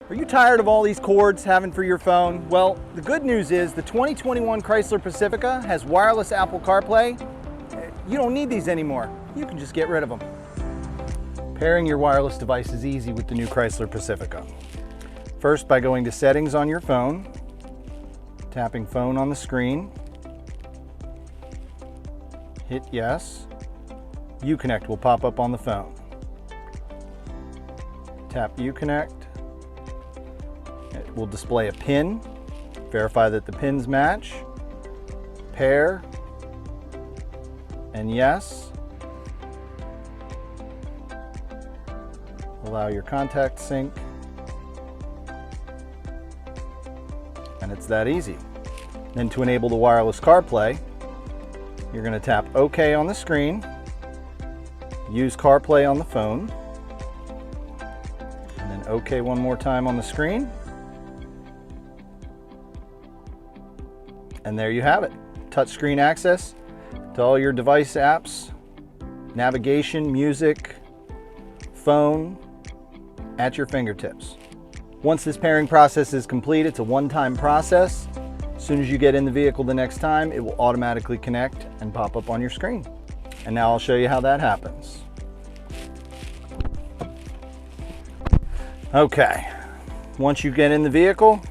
Are you tired of all these cords having for your phone? Well, the good news is the 2021 Chrysler Pacifica has wireless Apple CarPlay. You don't need these anymore. You can just get rid of them. Pairing your wireless device is easy with the new Chrysler Pacifica. First, by going to Settings on your phone, tapping Phone on the screen, hit Yes. Uconnect will pop up on the phone. Tap Uconnect. It will display a pin. Verify that the pins match. Pair. And yes. Allow your contact sync. And it's that easy. Then to enable the wireless CarPlay, you're going to tap OK on the screen, use CarPlay on the phone, and then OK one more time on the screen. And there you have it. Touchscreen access to all your device apps, navigation, music, phone, at your fingertips. Once this pairing process is complete, it's a one-time process. As soon as you get in the vehicle the next time, it will automatically connect and pop up on your screen. And now I'll show you how that happens. Okay, once you get in the vehicle,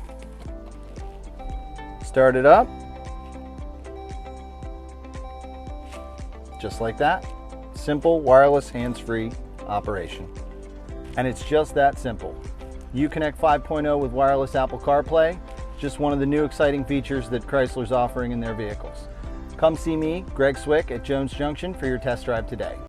start it up. Just like that. Simple, wireless, hands-free operation. And it's just that simple. Uconnect 5.0 with wireless Apple CarPlay, just one of the new exciting features that Chrysler's offering in their vehicles. Come see me, Greg Swick, at Jones Junction for your test drive today.